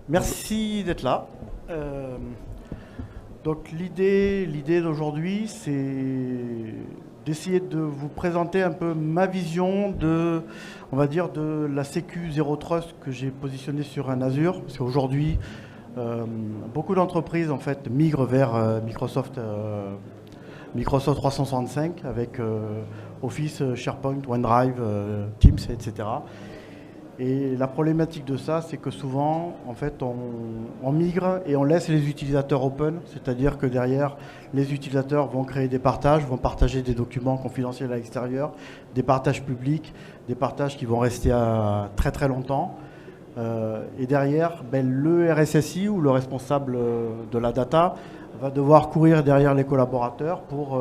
Merci d'être là. Euh, donc l'idée d'aujourd'hui, c'est d'essayer de vous présenter un peu ma vision de, on va dire, de la Sécu Zero Trust que j'ai positionnée sur un Azure. Parce qu'aujourd'hui, beaucoup d'entreprises en fait migrent vers Microsoft 365 avec Office, SharePoint, OneDrive, Teams, etc. Et la problématique de ça, c'est que souvent, en fait, on migre et on laisse les utilisateurs open, c'est-à-dire que derrière, les utilisateurs vont créer des partages, vont partager des documents confidentiels à l'extérieur, des partages publics, des partages qui vont rester à très très longtemps. Et derrière, le RSSI ou le responsable de la data va devoir courir derrière les collaborateurs pour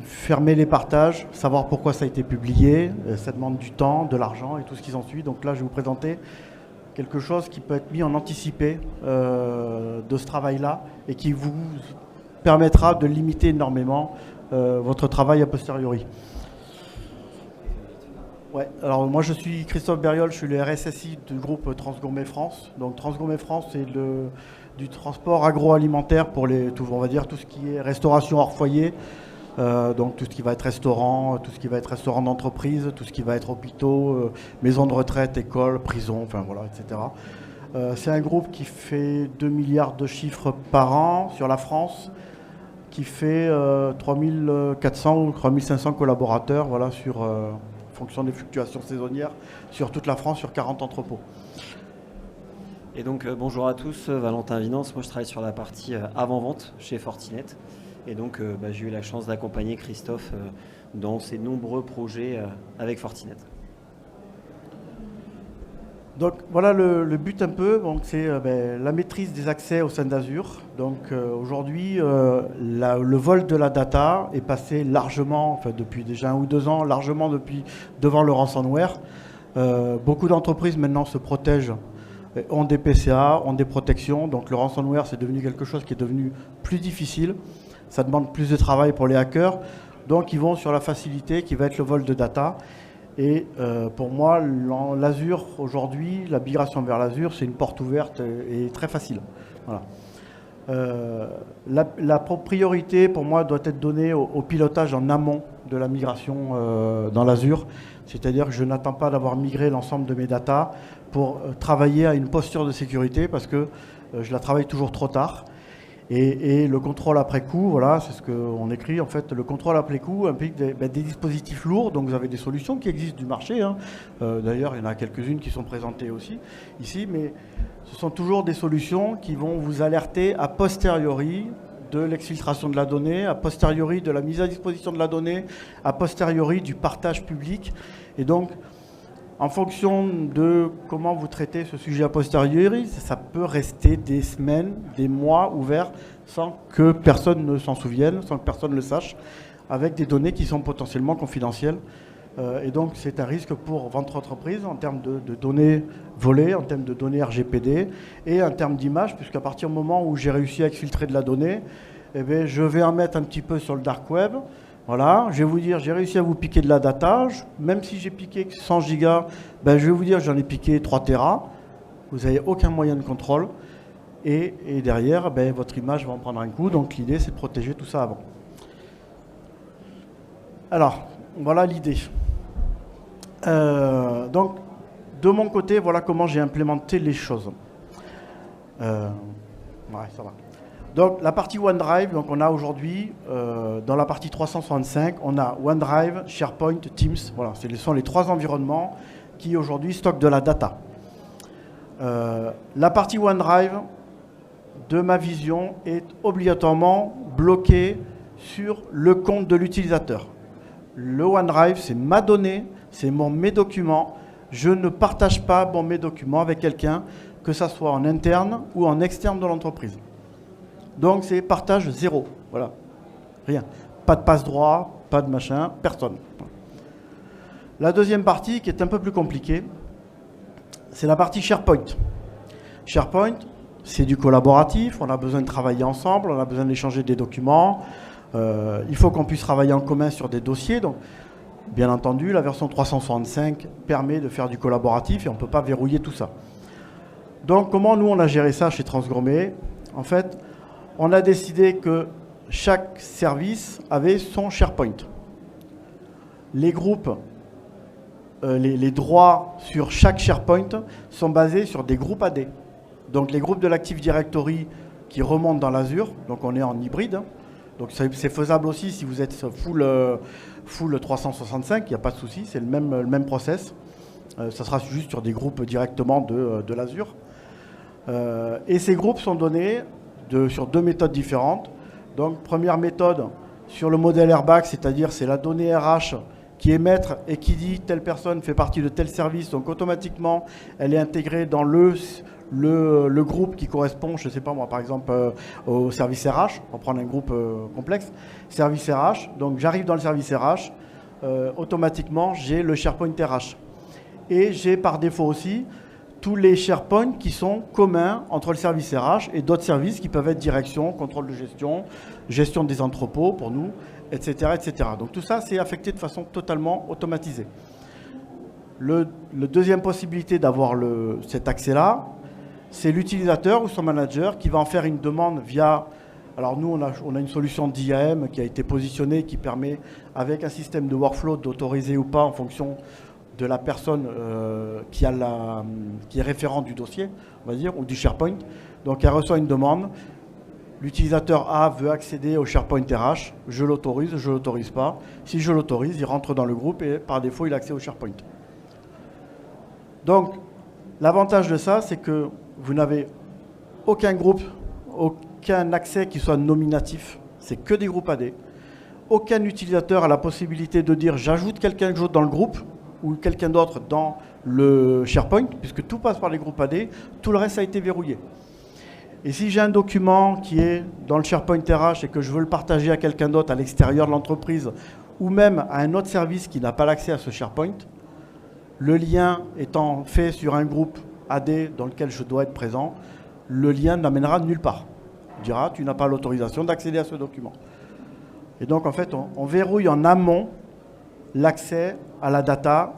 fermer les partages, savoir pourquoi ça a été publié, ça demande du temps, de l'argent et tout ce qui s'ensuit. Donc là, je vais vous présenter quelque chose qui peut être mis en anticipé de ce travail-là et qui vous permettra de limiter énormément votre travail a posteriori. Ouais, alors moi je suis Christophe Berriol, je suis le RSSI du groupe Transgourmet France. Donc Transgourmet France, c'est du transport agroalimentaire pour on va dire tout ce qui est restauration hors foyer. Donc tout ce qui va être restaurant, tout ce qui va être restaurant d'entreprise, tout ce qui va être hôpitaux, maisons de retraite, écoles, prisons, enfin voilà, etc. C'est un groupe qui fait 2 milliards de chiffres par an sur la France, qui fait 3400 ou 3500 collaborateurs, voilà, en fonction des fluctuations saisonnières, sur toute la France, sur 40 entrepôts. Et donc bonjour à tous, Valentin Vinance, moi je travaille sur la partie avant-vente chez Fortinet. Et donc j'ai eu la chance d'accompagner Christophe dans ses nombreux projets avec Fortinet. Donc voilà le but un peu, c'est la maîtrise des accès au sein d'Azure. Donc aujourd'hui, le vol de la data est passé largement, enfin depuis déjà 1 ou 2 ans, largement devant le ransomware. Beaucoup d'entreprises maintenant se protègent, ont des PCA, ont des protections. Donc le ransomware, c'est devenu quelque chose qui est devenu plus difficile. Ça demande plus de travail pour les hackers. Donc ils vont sur la facilité qui va être le vol de data. Et pour moi, l'Azure aujourd'hui, la migration vers l'Azure, c'est une porte ouverte et très facile. Voilà. La priorité pour moi doit être donnée au pilotage en amont de la migration dans l'Azure. C'est-à-dire que je n'attends pas d'avoir migré l'ensemble de mes datas pour travailler à une posture de sécurité parce que je la travaille toujours trop tard. Et le contrôle après coup, voilà, c'est ce qu'on écrit. En fait, le contrôle après coup implique des dispositifs lourds. Donc, vous avez des solutions qui existent du marché. Hein. D'ailleurs, il y en a quelques-unes qui sont présentées aussi ici. Mais ce sont toujours des solutions qui vont vous alerter a posteriori de l'exfiltration de la donnée, a posteriori de la mise à disposition de la donnée, a posteriori du partage public. Et donc, en fonction de comment vous traitez ce sujet a posteriori, ça peut rester des semaines, des mois ouverts sans que personne ne s'en souvienne, sans que personne ne le sache, avec des données qui sont potentiellement confidentielles. Et donc c'est un risque pour votre entreprise en termes de données volées, en termes de données RGPD et en termes d'images, puisqu'à partir du moment où j'ai réussi à exfiltrer de la donnée, je vais en mettre un petit peu sur le dark web. Voilà, je vais vous dire, j'ai réussi à vous piquer de la data. Même si j'ai piqué 100 gigas, je vais vous dire, j'en ai piqué 3 Tera. Vous n'avez aucun moyen de contrôle. Et derrière, votre image va en prendre un coup. Donc l'idée, c'est de protéger tout ça avant. Alors, voilà l'idée. Donc, de mon côté, voilà comment j'ai implémenté les choses. Ouais, ça va. Donc la partie OneDrive, donc on a aujourd'hui, dans la partie 365, on a OneDrive, SharePoint, Teams. Voilà, ce sont les 3 environnements qui aujourd'hui stockent de la data. La partie OneDrive, de ma vision, est obligatoirement bloquée sur le compte de l'utilisateur. Le OneDrive, c'est ma donnée, c'est mes documents. Je ne partage pas mes documents avec quelqu'un, que ça soit en interne ou en externe de l'entreprise. Donc c'est partage zéro, voilà, rien. Pas de passe-droit, pas de machin, personne. La deuxième partie, qui est un peu plus compliquée, c'est la partie SharePoint. SharePoint, c'est du collaboratif, on a besoin de travailler ensemble, on a besoin d'échanger des documents, il faut qu'on puisse travailler en commun sur des dossiers. Donc, bien entendu, la version 365 permet de faire du collaboratif et on ne peut pas verrouiller tout ça. Donc, comment nous, on a géré ça chez Transgourmet? En fait, on a décidé que chaque service avait son SharePoint. Les groupes, les droits sur chaque SharePoint sont basés sur des groupes AD. Donc, les groupes de l'Active Directory qui remontent dans l'Azure, donc on est en hybride. Donc, c'est faisable aussi si vous êtes full 365, il n'y a pas de souci, c'est le même process. Ça sera juste sur des groupes directement de l'Azure. Et ces groupes sont donnés sur 2 méthodes différentes. Donc, première méthode, sur le modèle airbag, c'est-à-dire c'est la donnée RH qui est maître et qui dit telle personne fait partie de tel service. Donc, automatiquement, elle est intégrée dans le groupe qui correspond, je ne sais pas moi, par exemple, au service RH. On va prendre un groupe complexe. Service RH. Donc, j'arrive dans le service RH. Automatiquement, j'ai le SharePoint RH. Et j'ai par défaut aussi tous les SharePoint qui sont communs entre le service RH et d'autres services qui peuvent être direction, contrôle de gestion, gestion des entrepôts pour nous, etc. etc. Donc tout ça, c'est affecté de façon totalement automatisée. Le deuxième possibilité d'avoir cet accès-là, c'est l'utilisateur ou son manager qui va en faire une demande via... Alors nous, on a une solution d'IAM qui a été positionnée, qui permet, avec un système de workflow, d'autoriser ou pas en fonction de la personne qui est référent du dossier, on va dire, ou du SharePoint. Donc, elle reçoit une demande. L'utilisateur A veut accéder au SharePoint RH. Je l'autorise, je ne l'autorise pas. Si je l'autorise, il rentre dans le groupe et par défaut, il a accès au SharePoint. Donc, l'avantage de ça, c'est que vous n'avez aucun groupe, aucun accès qui soit nominatif. C'est que des groupes AD. Aucun utilisateur a la possibilité de dire « j'ajoute quelqu'un d'autre dans le groupe » ou quelqu'un d'autre dans le SharePoint, puisque tout passe par les groupes AD, tout le reste a été verrouillé. Et si j'ai un document qui est dans le SharePoint RH et que je veux le partager à quelqu'un d'autre à l'extérieur de l'entreprise, ou même à un autre service qui n'a pas l'accès à ce SharePoint, le lien étant fait sur un groupe AD dans lequel je dois être présent, le lien n'amènera nulle part. Il dira, tu n'as pas l'autorisation d'accéder à ce document. Et donc, en fait, on verrouille en amont l'accès à la data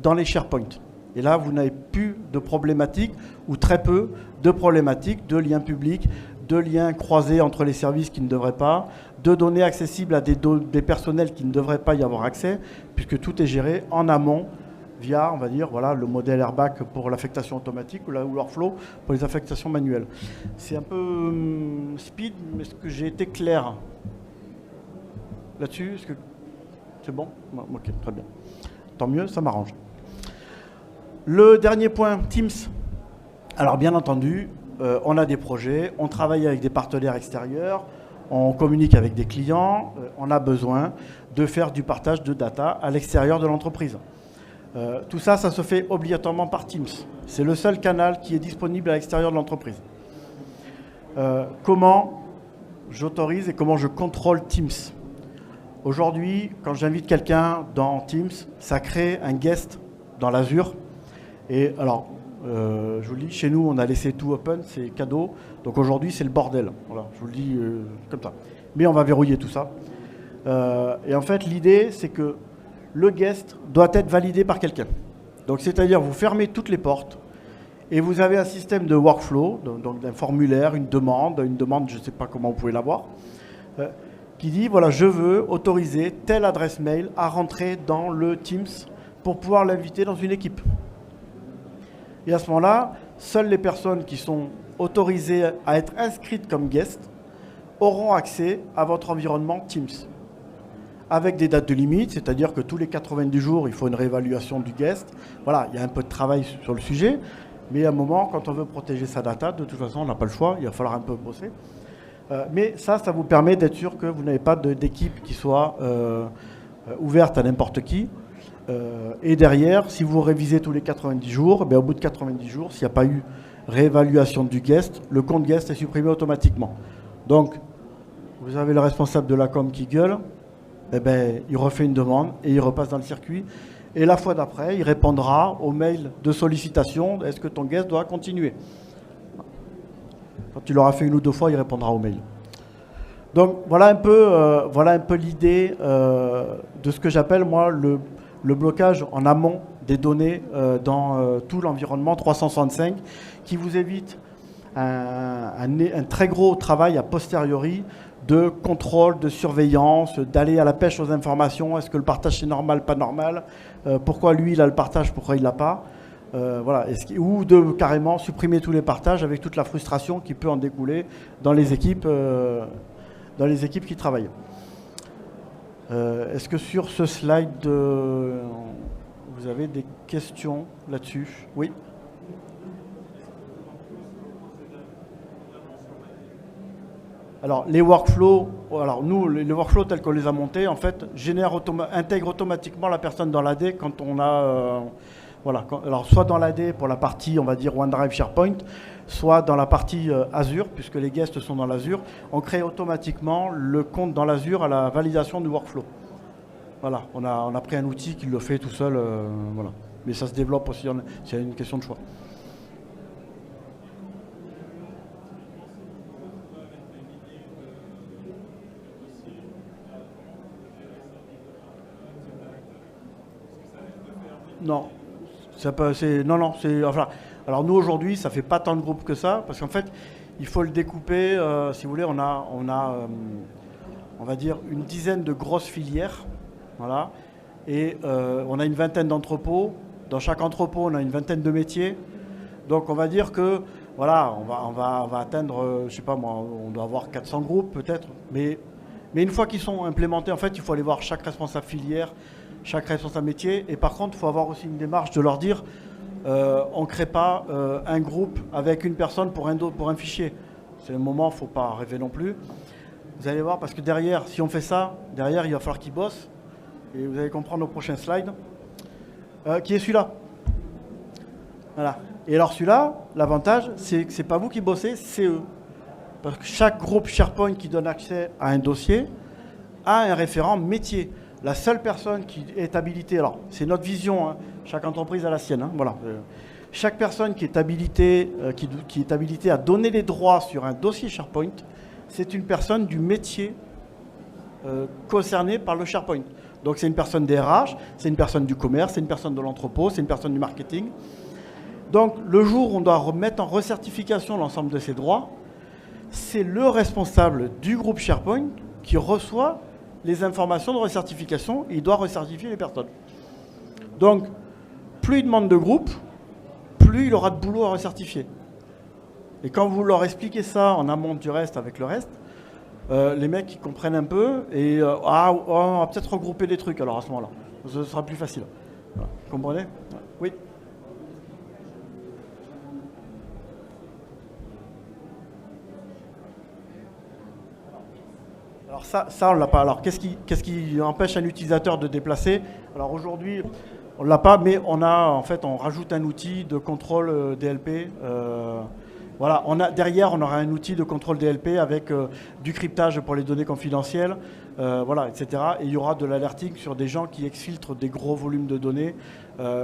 dans les SharePoint. Et là, vous n'avez plus de problématiques, ou très peu de problématiques de liens publics, de liens croisés entre les services qui ne devraient pas, de données accessibles à des personnels qui ne devraient pas y avoir accès, puisque tout est géré en amont via, on va dire, voilà, le modèle airbag pour l'affectation automatique ou le workflow pour les affectations manuelles. C'est un peu speed, mais est-ce que j'ai été clair là-dessus? Est-ce que c'est bon? Ok, très bien. Tant mieux, ça m'arrange. Le dernier point, Teams. Alors, bien entendu, on a des projets, on travaille avec des partenaires extérieurs, on communique avec des clients, on a besoin de faire du partage de data à l'extérieur de l'entreprise. Tout ça, ça se fait obligatoirement par Teams. C'est le seul canal qui est disponible à l'extérieur de l'entreprise. Comment j'autorise et comment je contrôle Teams? Aujourd'hui, quand j'invite quelqu'un dans Teams, ça crée un guest dans l'Azure. Et alors, je vous le dis, chez nous, on a laissé tout open, c'est cadeau. Donc aujourd'hui, c'est le bordel. Voilà, je vous le dis comme ça. Mais on va verrouiller tout ça. Et en fait, l'idée, c'est que le guest doit être validé par quelqu'un. Donc, c'est-à-dire, vous fermez toutes les portes et vous avez un système de workflow, donc d'un formulaire, une demande, je ne sais pas comment vous pouvez l'avoir, qui dit, voilà, je veux autoriser telle adresse mail à rentrer dans le Teams pour pouvoir l'inviter dans une équipe. Et à ce moment-là, seules les personnes qui sont autorisées à être inscrites comme guest auront accès à votre environnement Teams. Avec des dates de limite, c'est-à-dire que tous les 90 jours, il faut une réévaluation du guest. Voilà, il y a un peu de travail sur le sujet, mais à un moment, quand on veut protéger sa data, de toute façon, on n'a pas le choix, il va falloir un peu bosser. Mais ça vous permet d'être sûr que vous n'avez pas d'équipe qui soit ouverte à n'importe qui. Et derrière, si vous révisez tous les 90 jours, au bout de 90 jours, s'il n'y a pas eu réévaluation du guest, le compte guest est supprimé automatiquement. Donc, vous avez le responsable de la com qui gueule, il refait une demande et il repasse dans le circuit. Et la fois d'après, il répondra au mail de sollicitation, est-ce que ton guest doit continuer? Quand tu l'auras fait une ou deux fois, il répondra au mail. Donc, voilà un peu l'idée de ce que j'appelle, moi, le blocage en amont des données dans tout l'environnement 365, qui vous évite un très gros travail a posteriori de contrôle, de surveillance, d'aller à la pêche aux informations. Est-ce que le partage c'est normal, pas normal, pourquoi lui il a le partage, pourquoi il l'a pas, voilà. Ou de carrément supprimer tous les partages avec toute la frustration qui peut en découler dans les équipes qui travaillent. Est-ce que sur ce slide vous avez des questions là-dessus? Oui. Alors, les workflows, nous, les workflows tels qu'on les a montés, en fait, intègrent automatiquement la personne dans l'AD quand on a... alors, soit dans l'AD pour la partie, on va dire, OneDrive SharePoint, soit dans la partie Azure, puisque les guests sont dans l'Azure, on crée automatiquement le compte dans l'Azure à la validation du workflow. Voilà, on a pris un outil qui le fait tout seul, voilà. Mais ça se développe aussi, c'est une question de choix. Non, enfin, alors nous aujourd'hui, ça fait pas tant de groupes que ça, parce qu'en fait, il faut le découper. Si vous voulez, on va dire une dizaine de grosses filières, voilà, et on a une vingtaine d'entrepôts. Dans chaque entrepôt, on a une vingtaine de métiers. Donc, on va dire que, voilà, on va atteindre, je sais pas moi, on doit avoir 400 groupes peut-être, mais une fois qu'ils sont implémentés, en fait, il faut aller voir chaque responsable filière, chaque responsable métier. Et par contre, il faut avoir aussi une démarche de leur dire, on ne crée pas un groupe avec une personne pour un fichier. C'est le moment, il ne faut pas rêver non plus. Vous allez voir, parce que derrière, si on fait ça, derrière, il va falloir qu'ils bossent. Et vous allez comprendre au prochain slide. Qui est celui-là? Voilà. Et alors celui-là, l'avantage, c'est que ce n'est pas vous qui bossez, c'est eux. Parce que chaque groupe SharePoint qui donne accès à un dossier a un référent métier. La seule personne qui est habilitée, alors c'est notre vision, hein, chaque entreprise a la sienne, hein, voilà. Chaque personne qui est habilitée à donner les droits sur un dossier SharePoint, c'est une personne du métier concernée par le SharePoint. Donc c'est une personne des RH, c'est une personne du commerce, c'est une personne de l'entrepôt, c'est une personne du marketing. Donc le jour où on doit remettre en recertification l'ensemble de ces droits, c'est le responsable du groupe SharePoint qui reçoit les informations de recertification et il doit recertifier les personnes. Donc, plus il demande de groupe, plus il aura de boulot à recertifier. Et quand vous leur expliquez ça en amont du reste avec le reste, les mecs ils comprennent un peu et on va peut-être regrouper des trucs alors à ce moment-là. Ce sera plus facile. Voilà. Vous comprenez? Oui. Alors ça on ne l'a pas. Alors qu'est-ce qui empêche un utilisateur de déplacer? Alors aujourd'hui, on ne l'a pas, mais on rajoute un outil de contrôle DLP. Voilà, derrière, on aura un outil de contrôle DLP avec du cryptage pour les données confidentielles, voilà, etc. Et il y aura de l'alerting sur des gens qui exfiltrent des gros volumes de données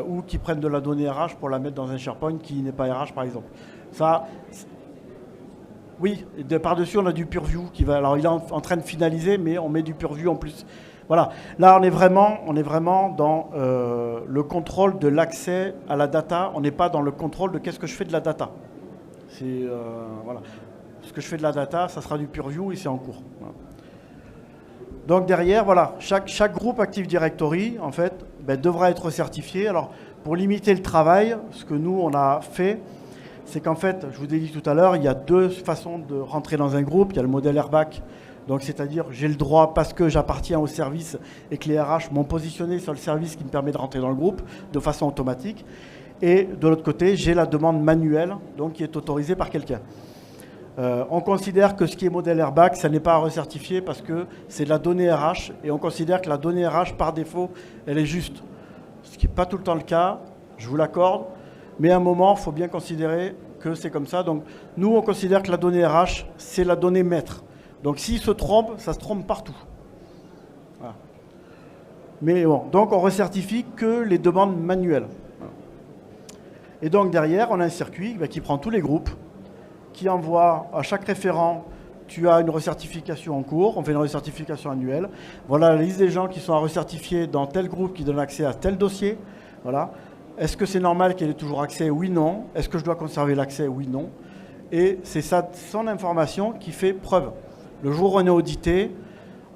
ou qui prennent de la donnée RH pour la mettre dans un SharePoint qui n'est pas RH, par exemple. Ça, oui, par-dessus, on a du purview qui va. Alors, il est en train de finaliser, mais on met du purview en plus. Voilà. Là, on est vraiment dans le contrôle de l'accès à la data. On n'est pas dans le contrôle de qu'est-ce que je fais de la data. Voilà. Ce que je fais de la data, ça sera du purview et c'est en cours. Voilà. Donc derrière, voilà, chaque groupe Active Directory, en fait, devra être certifié. Alors, pour limiter le travail, ce que nous, on a fait, c'est qu'en fait, je vous ai dit tout à l'heure, il y a deux façons de rentrer dans un groupe. Il y a le modèle airbag, donc c'est-à-dire j'ai le droit parce que j'appartiens au service et que les RH m'ont positionné sur le service qui me permet de rentrer dans le groupe de façon automatique. Et de l'autre côté, j'ai la demande manuelle, donc qui est autorisée par quelqu'un. On considère que ce qui est modèle airbag, ça n'est pas à recertifier parce que c'est de la donnée RH et on considère que la donnée RH, par défaut, elle est juste. Ce qui n'est pas tout le temps le cas, je vous l'accorde, mais à un moment, il faut bien considérer que c'est comme ça. Donc, nous, on considère que la donnée RH, c'est la donnée maître. Donc, s'il se trompe, ça se trompe partout. Voilà. Mais bon, donc, on recertifie que les demandes manuelles. Et donc, derrière, on a un circuit qui prend tous les groupes, qui envoie à chaque référent, tu as une recertification en cours, on fait une recertification annuelle. Voilà la liste des gens qui sont à recertifier dans tel groupe qui donne accès à tel dossier. Voilà. Est-ce que c'est normal qu'elle ait toujours accès? Oui, non. Est-ce que je dois conserver l'accès? Oui, non. Et c'est ça, son information qui fait preuve. Le jour où on est audité,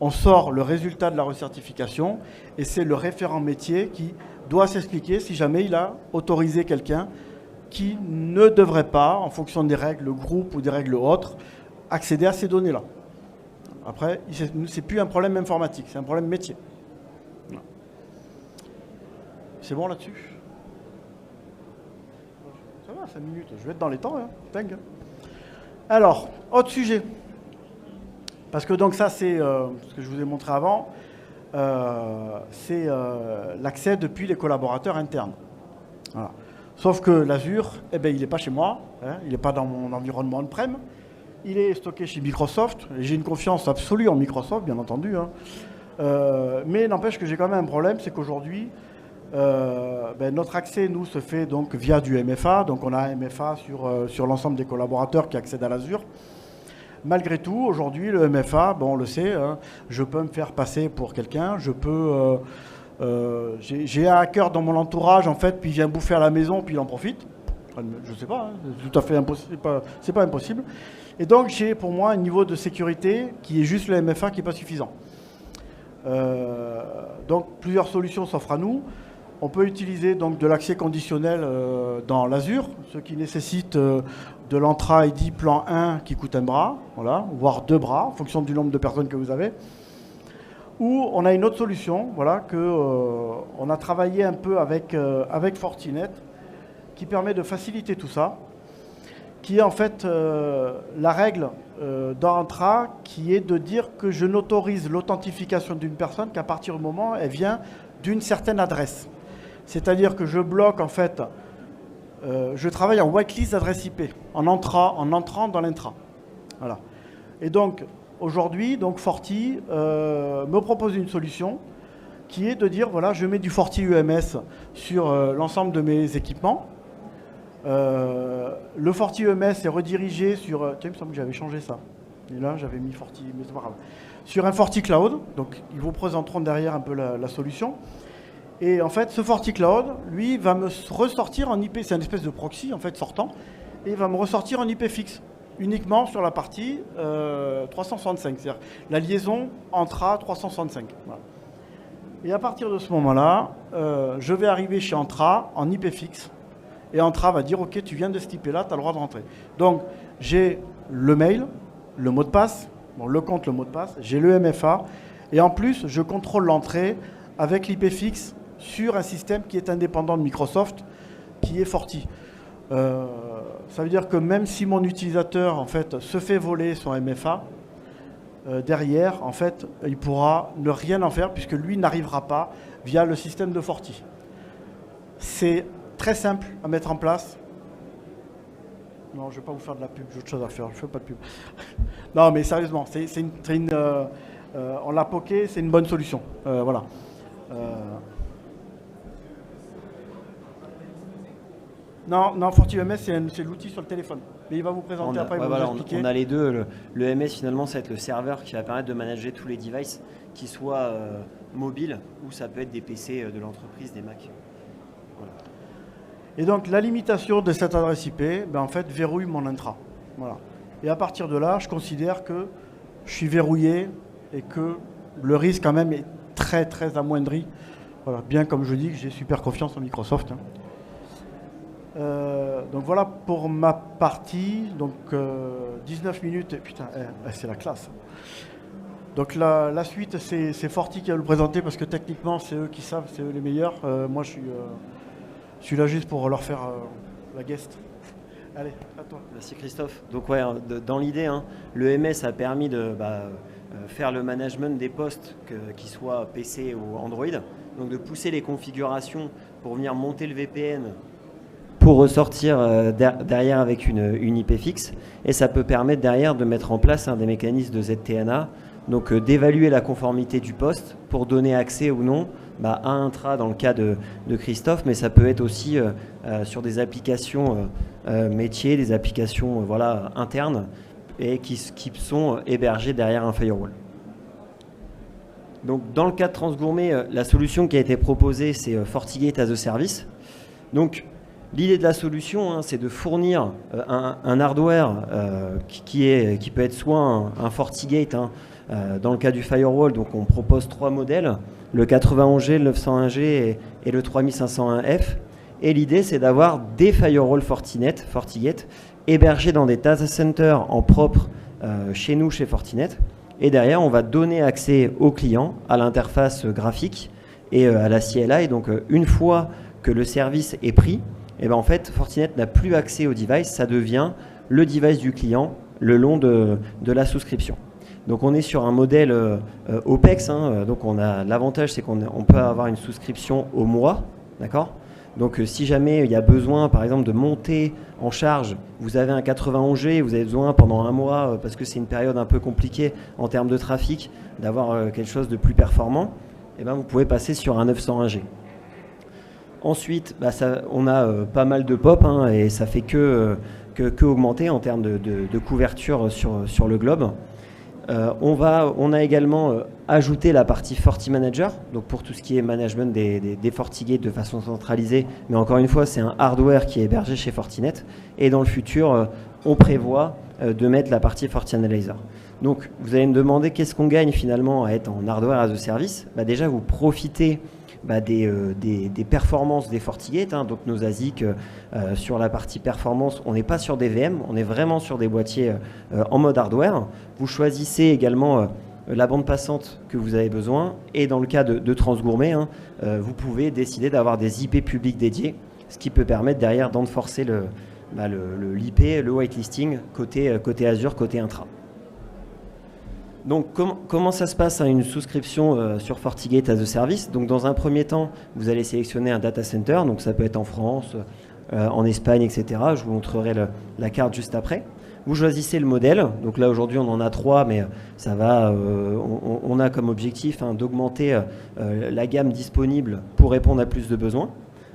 on sort le résultat de la recertification et c'est le référent métier qui doit s'expliquer si jamais il a autorisé quelqu'un qui ne devrait pas, en fonction des règles groupe ou des règles autres, accéder à ces données-là. Après, c'est plus un problème informatique, c'est un problème métier. C'est bon là-dessus? Ça va, 5 minutes, je vais être dans les temps, hein. Dingue. Alors, autre sujet. Parce que donc ça, c'est ce que je vous ai montré avant, c'est l'accès depuis les collaborateurs internes. Voilà. Sauf que l'Azure, eh ben, il n'est pas chez moi, hein, il n'est pas dans mon environnement on-prem, il est stocké chez Microsoft. J'ai une confiance absolue en Microsoft, bien entendu. Hein. Mais n'empêche que j'ai quand même un problème, c'est qu'aujourd'hui, notre accès, nous, se fait donc via du MFA. Donc on a un MFA sur l'ensemble des collaborateurs qui accèdent à l'Azure. Malgré tout, aujourd'hui, le MFA, bon, on le sait, hein, je peux me faire passer pour quelqu'un, je peux... j'ai un hacker dans mon entourage, en fait, puis il vient bouffer à la maison, puis il en profite. Je ne sais pas, hein, c'est tout à fait impossible, c'est pas impossible. Et donc, j'ai pour moi un niveau de sécurité qui est juste le MFA qui n'est pas suffisant. Donc, plusieurs solutions s'offrent à nous. On peut utiliser donc de l'accès conditionnel dans l'Azure, ce qui nécessite de l'Entra ID plan 1 qui coûte un bras, voilà, voire 2 bras, en fonction du nombre de personnes que vous avez. Ou on a une autre solution, voilà, on a travaillé un peu avec Fortinet, qui permet de faciliter tout ça, qui est en fait la règle dans Entra, qui est de dire que je n'autorise l'authentification d'une personne qu'à partir du moment où elle vient d'une certaine adresse. C'est-à-dire que je bloque, en fait, je travaille en whitelist d'adresse IP, en entrant dans l'intra. Voilà. Et donc, aujourd'hui, Forti me propose une solution qui est de dire, voilà, je mets du Forti UMS sur l'ensemble de mes équipements. Le Forti UMS est redirigé sur... Tiens, il me semble que j'avais changé ça. Et là, j'avais mis Forti, mais c'est pas grave. Sur un Forti Cloud, donc ils vous présenteront derrière un peu la solution. Et en fait, ce FortiCloud, lui, va me ressortir en IP, c'est une espèce de proxy, en fait, sortant, et il va me ressortir en IP fixe, uniquement sur la partie 365, c'est-à-dire la liaison Entra 365. Voilà. Et à partir de ce moment-là, je vais arriver chez Entra en IP fixe, et Entra va dire, OK, tu viens de cette IP-là, tu as le droit de rentrer. Donc, j'ai le mail, le mot de passe, bon, le compte, le mot de passe, j'ai le MFA, et en plus, je contrôle l'entrée avec l'IP fixe sur un système qui est indépendant de Microsoft, qui est Forti. Ça veut dire que même si mon utilisateur en fait, se fait voler son MFA, derrière, en fait, il pourra ne rien en faire puisque lui n'arrivera pas via le système de Forti. C'est très simple à mettre en place. Non, je ne vais pas vous faire de la pub, j'ai autre chose à faire, je ne fais pas de pub. Non, mais sérieusement, on l'a poké, c'est une bonne solution. Voilà. Non, FortiUMS, c'est l'outil sur le téléphone. Mais il va vous présenter après, il va vous expliquer. On a les deux. Le MS, finalement, ça va être le serveur qui va permettre de manager tous les devices, qu'ils soient mobiles ou ça peut être des PC de l'entreprise, des Mac. Voilà. Et donc, la limitation de cette adresse IP, en fait, verrouille mon intra. Voilà. Et à partir de là, je considère que je suis verrouillé et que le risque, quand même, est très, très amoindri. Voilà. Bien comme je dis que j'ai super confiance en Microsoft. Hein. Donc voilà pour ma partie, donc 19 minutes, et putain, c'est la classe. Donc la suite, c'est Forti qui va le présenter parce que techniquement c'est eux qui savent, c'est eux les meilleurs. Moi je suis là juste pour leur faire la guest. Allez, à toi. Merci Christophe. Donc ouais, dans l'idée, hein, le MS a permis de faire le management des postes, qu'ils soient PC ou Android, donc de pousser les configurations pour venir monter le VPN pour ressortir derrière avec une IP fixe, et ça peut permettre derrière de mettre en place des mécanismes de ZTNA, donc d'évaluer la conformité du poste pour donner accès ou non à intra dans le cas de Christophe, mais ça peut être aussi sur des applications métiers, des applications internes et qui sont hébergées derrière un firewall. Donc dans le cas de Transgourmet, la solution qui a été proposée, c'est FortiGate as a Service. Donc, l'idée de la solution, c'est de fournir un hardware qui peut être soit un FortiGate, dans le cas du firewall. Donc, on propose 3 modèles, le 91G, le 901G et le 3501F. Et l'idée, c'est d'avoir des firewalls FortiGate, hébergés dans des data centers en propre chez nous, chez Fortinet. Et derrière, on va donner accès aux clients à l'interface graphique et à la CLI. Donc, une fois que le service est pris, et en fait, Fortinet n'a plus accès au device. Ça devient le device du client le long de la souscription. Donc, on est sur un modèle OPEX. Donc, l'avantage, c'est qu'on peut avoir une souscription au mois. D'accord ? Donc, si jamais il y a besoin, par exemple, de monter en charge, vous avez un 91G, vous avez besoin pendant un mois, parce que c'est une période un peu compliquée en termes de trafic, d'avoir quelque chose de plus performant, vous pouvez passer sur un 901G. Ensuite, on a pas mal de POP, et ça fait que augmenter en termes de couverture sur le globe. On a également ajouté la partie FortiManager, donc pour tout ce qui est management des FortiGates de façon centralisée, mais encore une fois, c'est un hardware qui est hébergé chez Fortinet, et dans le futur, on prévoit de mettre la partie FortiAnalyzer. Donc, vous allez me demander qu'est-ce qu'on gagne finalement à être en hardware as a service. Déjà, vous profitez des performances des FortiGate, donc nos ASIC sur la partie performance, on n'est pas sur des VM, on est vraiment sur des boîtiers en mode hardware. Vous choisissez également la bande passante que vous avez besoin, et dans le cas de Transgourmet, vous pouvez décider d'avoir des IP publics dédiés, ce qui peut permettre derrière d'enforcer l'IP, le whitelisting côté Azure, côté intra. Donc, comment ça se passe une souscription sur FortiGate as a Service? Donc, dans un premier temps, vous allez sélectionner un data center. Donc, ça peut être en France, en Espagne, etc. Je vous montrerai la carte juste après. Vous choisissez le modèle. Donc là, aujourd'hui, on en a 3, mais ça va. On a comme objectif d'augmenter la gamme disponible pour répondre à plus de besoins.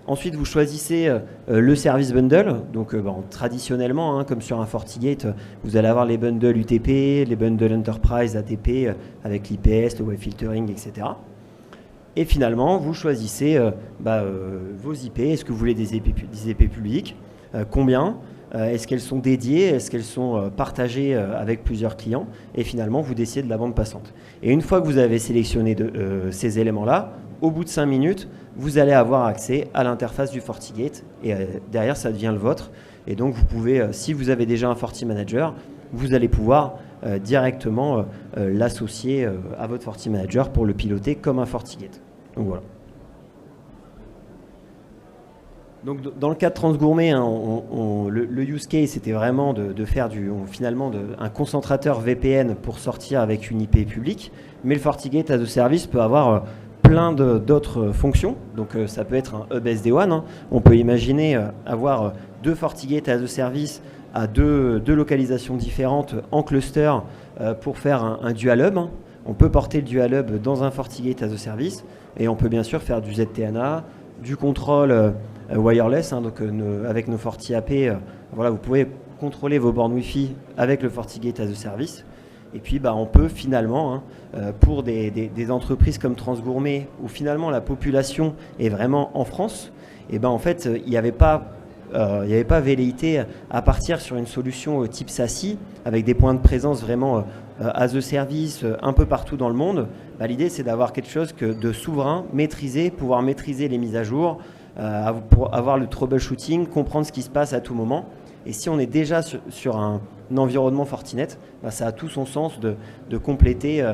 Ensuite, vous choisissez le service bundle. Donc, traditionnellement, comme sur un FortiGate, vous allez avoir les bundles UTP, les bundles Enterprise, ATP, avec l'IPS, le web filtering, etc. Et finalement, vous choisissez vos IP. Est-ce que vous voulez des IP publics? Combien? Est-ce qu'elles sont dédiées? Est-ce qu'elles sont partagées avec plusieurs clients? Et finalement, vous décidez de la bande passante. Et une fois que vous avez sélectionné ces éléments-là, au bout de 5 minutes, vous allez avoir accès à l'interface du FortiGate, et derrière, ça devient le vôtre. Et donc, vous pouvez, si vous avez déjà un FortiManager, vous allez pouvoir directement l'associer à votre FortiManager pour le piloter comme un FortiGate. Donc voilà. Donc, dans le cas de Transgourmet, le use case, c'était vraiment de faire un concentrateur VPN pour sortir avec une IP publique. Mais le FortiGate as a Service peut avoir plein d'autres fonctions. Donc, ça peut être un hub SD-WAN. On peut imaginer avoir 2 FortiGate as a Service à deux localisations différentes en cluster pour faire un dual hub. On peut porter le dual hub dans un FortiGate as a Service, et on peut bien sûr faire du ZTNA, du contrôle wireless, donc avec nos FortiAP, voilà, vous pouvez contrôler vos bornes Wi-Fi avec le FortiGate as a Service. Et puis on peut finalement, pour des entreprises comme Transgourmet, où finalement la population est vraiment en France, et en fait il n'y avait pas velléité à partir sur une solution type SASI, avec des points de présence vraiment as a Service un peu partout dans le monde. L'idée, c'est d'avoir quelque chose de souverain, maîtrisé, pouvoir maîtriser les mises à jour, pour avoir le troubleshooting, comprendre ce qui se passe à tout moment. Et si on est déjà sur un environnement Fortinet, ça a tout son sens de compléter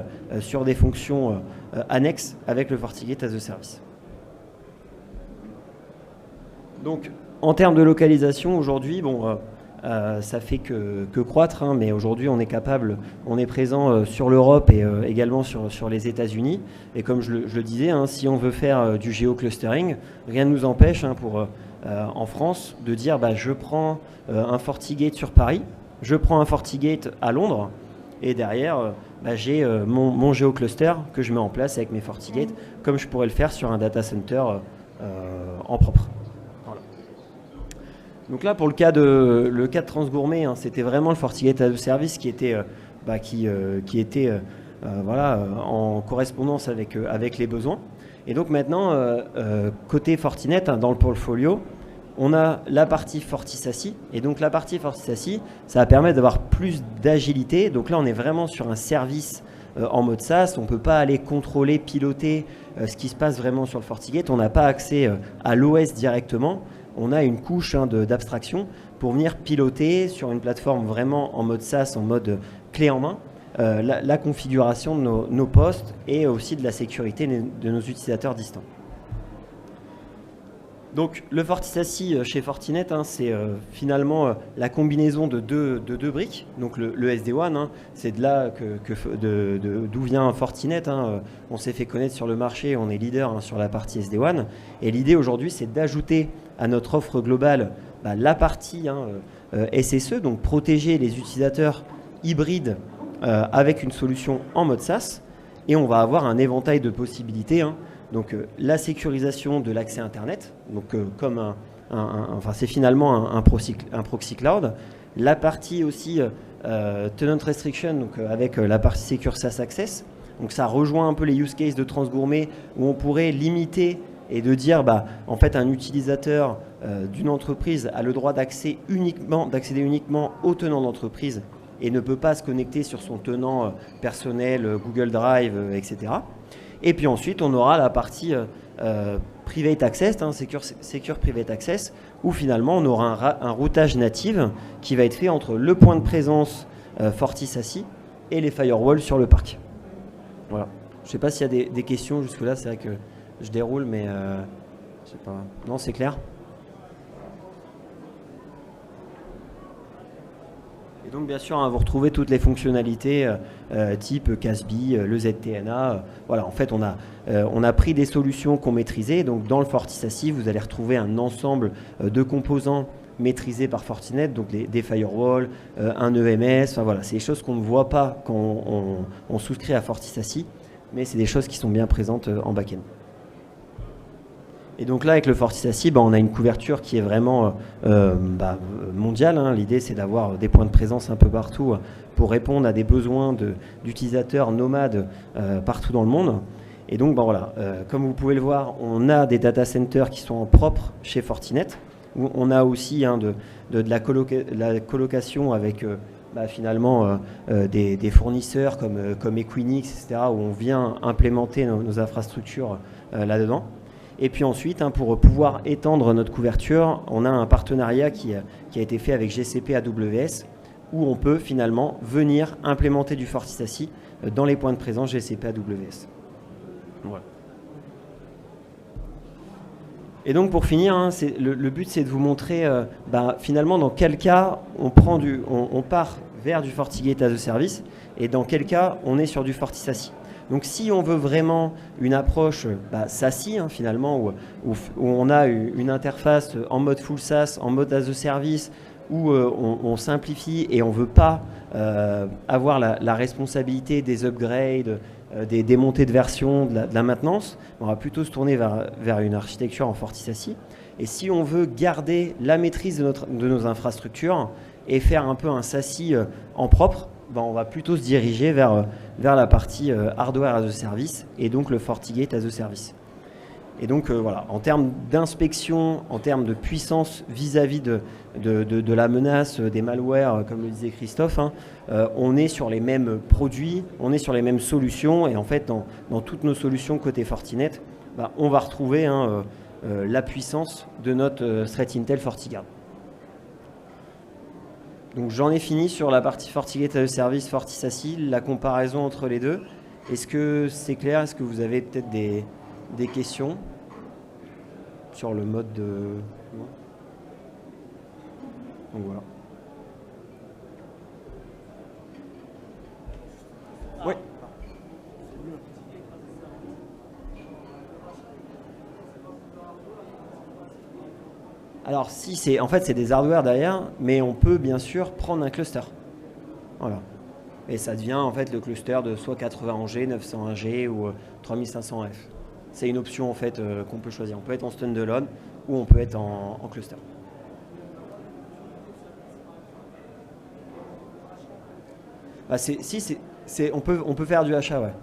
sur des fonctions annexes avec le FortiGate as a Service. Donc, en termes de localisation, aujourd'hui, ça fait que croître, mais aujourd'hui on est présent sur l'Europe et également sur les États-Unis. Et comme je le disais, si on veut faire du géoclustering, rien ne nous empêche en France de dire je prends un FortiGate sur Paris, je prends un FortiGate à Londres, et derrière j'ai mon géocluster que je mets en place avec mes FortiGate, comme je pourrais le faire sur un data center en propre. Donc là, pour le cas de Transgourmet, c'était vraiment le FortiGate as a Service qui était, en correspondance avec les besoins. Et donc maintenant, côté Fortinet, dans le portfolio, on a la partie FortiSASI. Et donc la partie FortiSASI, ça va permettre d'avoir plus d'agilité. Donc là, on est vraiment sur un service en mode SaaS. On ne peut pas aller contrôler, piloter ce qui se passe vraiment sur le FortiGate. On n'a pas accès à l'OS directement. On a une couche d'abstraction pour venir piloter sur une plateforme vraiment en mode SaaS, en mode clé en main, la configuration de nos postes et aussi de la sécurité de nos utilisateurs distants. Donc le FortiSASI chez Fortinet, c'est finalement la combinaison de deux briques. Donc le SD-WAN, c'est de là d'où vient Fortinet. On s'est fait connaître sur le marché, on est leader sur la partie SD-WAN. Et l'idée aujourd'hui, c'est d'ajouter à notre offre globale la partie SSE, donc protéger les utilisateurs hybrides avec une solution en mode SaaS. Et on va avoir un éventail de possibilités. Donc la sécurisation de l'accès Internet, donc comme c'est finalement un proxy cloud. La partie aussi tenant restriction, donc avec la partie Secure SaaS Access. Donc ça rejoint un peu les use cases de Transgourmet où on pourrait limiter et de dire en fait un utilisateur d'une entreprise a le droit d'accéder uniquement au tenant d'entreprise et ne peut pas se connecter sur son tenant personnel, Google Drive, etc. Et puis ensuite, on aura la partie Private Access, Secure Private Access, où finalement, on aura un routage natif qui va être fait entre le point de présence FortiSASI et les firewalls sur le parc. Voilà. Je ne sais pas s'il y a des questions jusque-là, c'est vrai que je déroule, mais je sais pas. Non, c'est clair ? Et donc bien sûr, vous retrouvez toutes les fonctionnalités type CASB, le ZTNA. Voilà, en fait, on a pris des solutions qu'on maîtrisait. Donc dans le FortiSASI, vous allez retrouver un ensemble de composants maîtrisés par Fortinet, donc des firewalls, un EMS. Enfin voilà, c'est des choses qu'on ne voit pas quand on souscrit à FortiSASI, mais c'est des choses qui sont bien présentes en back-end. Et donc là, avec le FortiSASI, on a une couverture qui est vraiment mondiale. L'idée, c'est d'avoir des points de présence un peu partout pour répondre à des besoins d'utilisateurs nomades partout dans le monde. Et donc, voilà, comme vous pouvez le voir, on a des data centers qui sont en propre chez Fortinet. Où on a aussi de la colocation avec finalement des fournisseurs comme Equinix, etc., où on vient implémenter nos infrastructures là-dedans. Et puis ensuite, pour pouvoir étendre notre couverture, on a un partenariat qui a été fait avec GCP AWS, où on peut finalement venir implémenter du FortiSASI dans les points de présence GCP AWS. Voilà. Et donc pour finir, le but c'est de vous montrer finalement dans quel cas on part vers du FortiGate as a Service et dans quel cas on est sur du FortiSASI. Donc si on veut vraiment une approche SASI finalement, où on a une interface en mode full SaaS, en mode as a service, où on simplifie et on ne veut pas avoir la responsabilité des upgrades, des montées de version, de la maintenance, on va plutôt se tourner vers une architecture en FortiSASI. Et si on veut garder la maîtrise de nos infrastructures et faire un peu un SASI en propre, on va plutôt se diriger vers la partie hardware as a service et donc le FortiGate as a service. Et donc voilà, en termes d'inspection, en termes de puissance vis-à-vis de la menace des malwares, comme le disait Christophe, on est sur les mêmes produits, on est sur les mêmes solutions et en fait dans toutes nos solutions côté Fortinet, on va retrouver la puissance de notre Threat Intel FortiGuard. Donc j'en ai fini sur la partie FortiGate as a Service, FortiSASI, la comparaison entre les deux. Est-ce que c'est clair? Est-ce que vous avez peut-être des questions sur le mode de... Donc voilà. Oui. Alors si en fait c'est des hardware derrière, mais on peut bien sûr prendre un cluster. Voilà. Et ça devient en fait le cluster de soit 81G, 901G ou 3500F. C'est une option en fait qu'on peut choisir. On peut être en standalone ou on peut être en cluster. On peut faire du achat, ouais.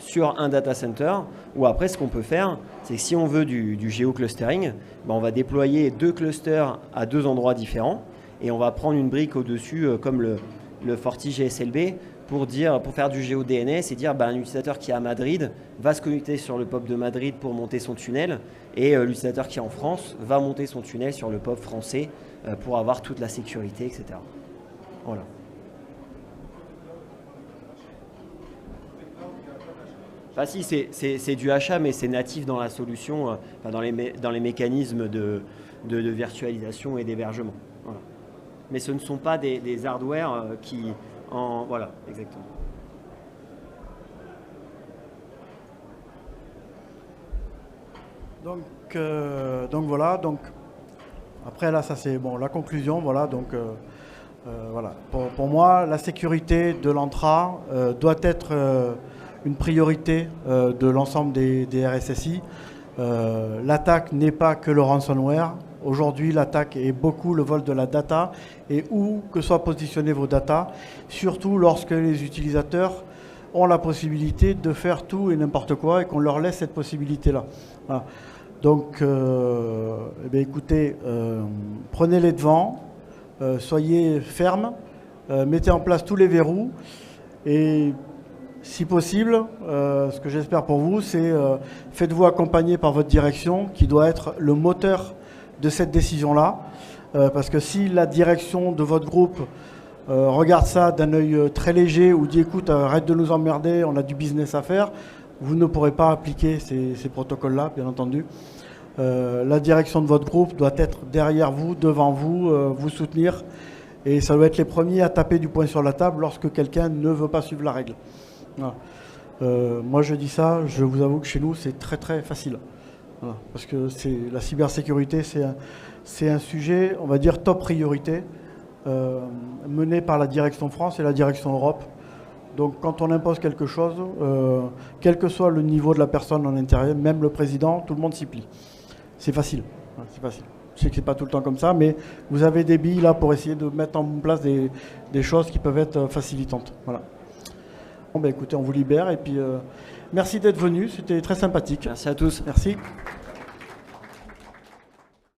sur un data center, ou après ce qu'on peut faire, c'est que si on veut du géoclustering, on va déployer 2 clusters à 2 endroits différents, et on va prendre une brique au-dessus, comme le Forti GSLB, pour faire du géo-DNS et dire un utilisateur qui est à Madrid va se connecter sur le POP de Madrid pour monter son tunnel, et l'utilisateur qui est en France va monter son tunnel sur le POP français pour avoir toute la sécurité, etc. Voilà. Enfin, si, c'est du achat, mais c'est natif dans la solution, dans les mécanismes de virtualisation et d'hébergement. Voilà. Mais ce ne sont pas des hardware qui... Voilà, exactement. Donc voilà, après là ça c'est la conclusion, voilà, voilà. Pour moi la sécurité de l'Entra doit être une priorité de l'ensemble des RSSI. L'attaque n'est pas que le ransomware. Aujourd'hui, l'attaque est beaucoup le vol de la data et où que soient positionnés vos data, surtout lorsque les utilisateurs ont la possibilité de faire tout et n'importe quoi et qu'on leur laisse cette possibilité-là. Voilà. Donc, écoutez, prenez les devants, soyez fermes, mettez en place tous les verrous et si possible, ce que j'espère pour vous, c'est faites-vous accompagner par votre direction qui doit être le moteur de cette décision-là, parce que si la direction de votre groupe regarde ça d'un œil très léger ou dit écoute arrête de nous emmerder, on a du business à faire, vous ne pourrez pas appliquer ces protocoles-là, bien entendu. La direction de votre groupe doit être derrière vous, devant vous, vous soutenir, et ça doit être les premiers à taper du poing sur la table lorsque quelqu'un ne veut pas suivre la règle. Voilà. Moi je dis ça, je vous avoue que chez nous c'est très très facile. Voilà, parce que la cybersécurité, c'est un sujet, on va dire, top priorité, mené par la direction France et la direction Europe. Donc quand on impose quelque chose, quel que soit le niveau de la personne en intérieur, même le président, tout le monde s'y plie. C'est facile. Voilà, c'est facile. Je sais que c'est pas tout le temps comme ça, mais vous avez des billes là pour essayer de mettre en place des choses qui peuvent être facilitantes. Voilà. Bon, écoutez, on vous libère et puis merci d'être venu, c'était très sympathique. Merci à tous. Merci.